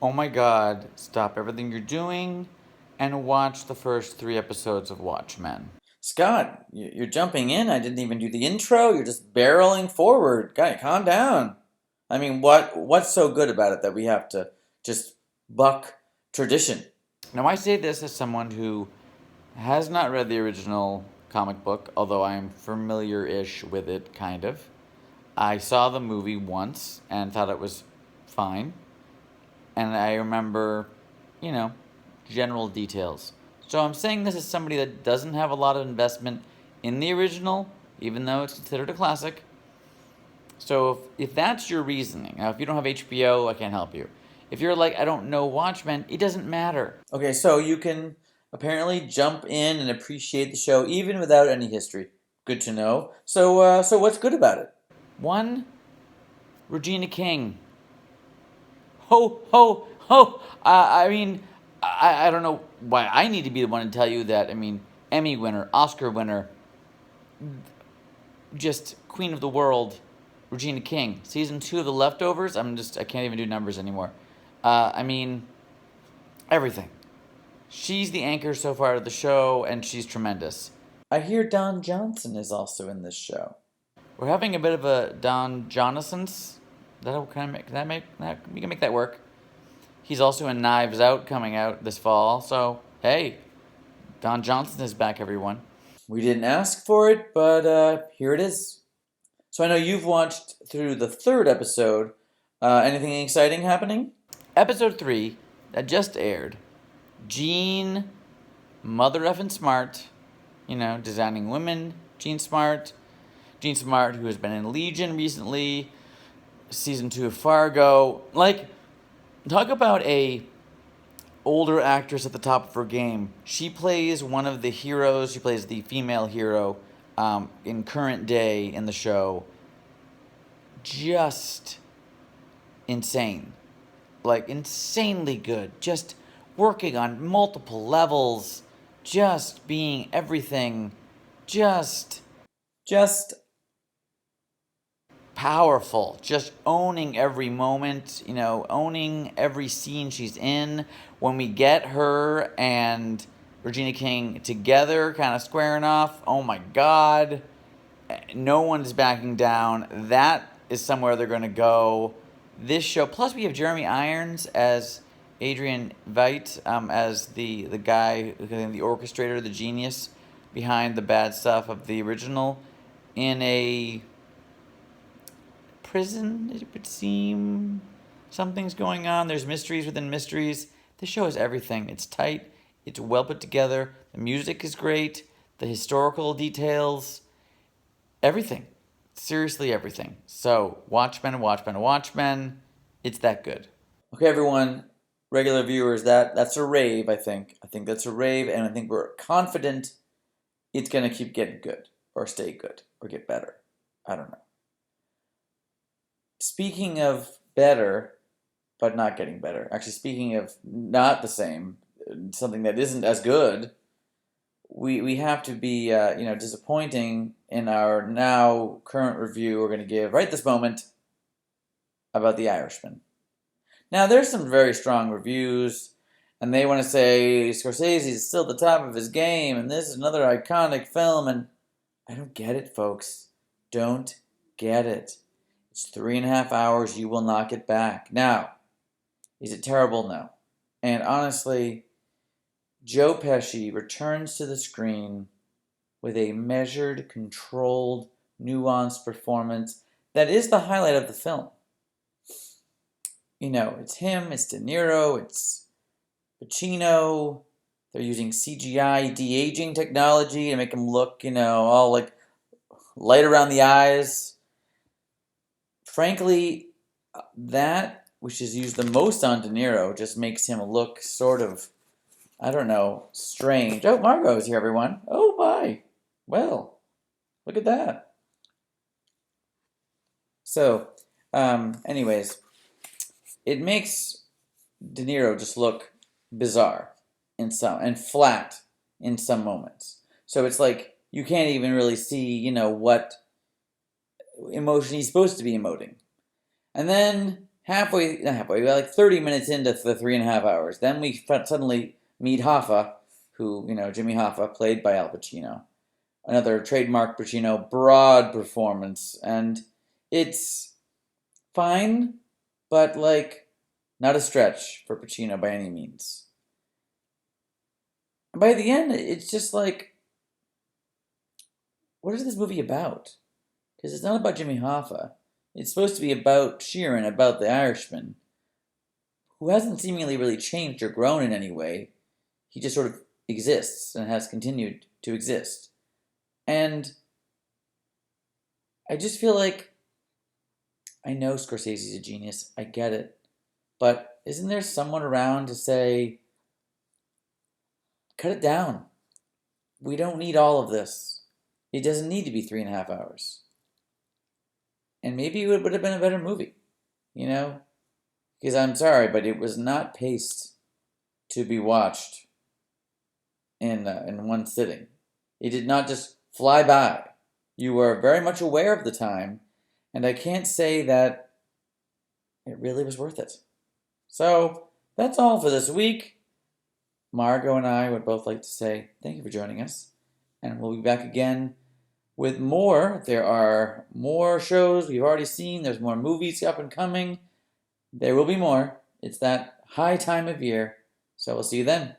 Oh my god, stop everything you're doing and watch the first 3 episodes of Watchmen. Scott, you're jumping in. I didn't even do the intro. You're just barreling forward. Guy, calm down. I mean, what's so good about it that we have to just buck tradition? Now, I say this as someone who has not read the original comic book, although I am familiar ish with it, kind of. I saw the movie once and thought it was fine, and I remember, you know, general details. So I'm saying this as somebody that doesn't have a lot of investment in the original, even though it's considered a classic. So if that's your reasoning, now if you don't have HBO, I can't help you. If you're like, I don't know Watchmen, it doesn't matter. Okay, so you can apparently jump in and appreciate the show even without any history. Good to know. So what's good about it? One, Regina King. Ho, ho, ho! I don't know why I need to be the one to tell you that. I mean, Emmy winner, Oscar winner, just queen of the world, Regina King. Season 2 of The Leftovers, I can't even do numbers anymore. I mean, everything. She's the anchor so far of the show, and she's tremendous. I hear Don Johnson is also in this show. We're having a bit of a Don Jonason's. We can make that work. He's also in Knives Out coming out this fall. So hey, Don Johnson is back, everyone. We didn't ask for it, but here it is. So I know you've watched through the third episode. Anything exciting happening? Episode 3 that just aired. Jean, mother effing smart. Designing women. Jean Smart. Jean Smart, who has been in Legion recently. Season 2 of Fargo. Talk about a older actress at the top of her game. She plays one of the heroes. She plays the female hero in current day in the show. Just insane. Insanely good. Just working on multiple levels. Just being everything. Just powerful, just owning every moment, owning every scene she's in. When we get her and Regina King together, kind of squaring off, oh my god, no one's backing down. That is somewhere they're going to go. This show, plus we have Jeremy Irons as Adrian Veidt, as the guy, the orchestrator, the genius behind the bad stuff of the original, in a prison, it would seem. Something's going on. There's mysteries within mysteries. This show is everything. It's tight. It's well put together. The music is great. The historical details. Everything. Seriously, everything. So, Watchmen, Watchmen, Watchmen. It's that good. Okay, everyone, regular viewers, that's a rave, I think. I think that's a rave, and I think we're confident it's going to keep getting good, or stay good, or get better. I don't know. Speaking of better, but not getting better. Actually, speaking of not the same, something that isn't as good, we have to be disappointing in our now current review we're going to give right this moment about The Irishman. Now, there's some very strong reviews, and they want to say Scorsese is still at the top of his game, and this is another iconic film, and I don't get it, folks. Don't get it. It's 3.5 hours you will not get back. Now, is it terrible? No. And honestly, Joe Pesci returns to the screen with a measured, controlled, nuanced performance that is the highlight of the film. It's him, it's De Niro, it's Pacino. They're using CGI de-aging technology to make him look, all light around the eyes. Frankly, that, which is used the most on De Niro, just makes him look sort of, I don't know, strange. Oh, Margo's here, everyone. Oh, my. Well, look at that. So, anyways, it makes De Niro just look bizarre and flat in some moments. So it's like you can't even really see, what emotion he's supposed to be emoting. And then not halfway, we got like 30 minutes into the 3.5 hours. Then we suddenly meet Hoffa, who, Jimmy Hoffa, played by Al Pacino. Another trademark Pacino, broad performance. And it's fine, but like, not a stretch for Pacino by any means. And by the end, it's just like, what is this movie about? Because it's not about Jimmy Hoffa. It's supposed to be about Sheeran, about the Irishman, who hasn't seemingly really changed or grown in any way. He just sort of exists and has continued to exist. And I just feel like I know Scorsese's a genius. I get it. But isn't there someone around to say, cut it down? We don't need all of this. It doesn't need to be 3.5 hours. And maybe it would have been a better movie, Because I'm sorry, but it was not paced to be watched in one sitting. It did not just fly by. You were very much aware of the time, and I can't say that it really was worth it. So that's all for this week. Margo and I would both like to say thank you for joining us, and we'll be back again with more. There are more shows we've already seen. There's more movies up and coming. There will be more. It's that high time of year. So we'll see you then.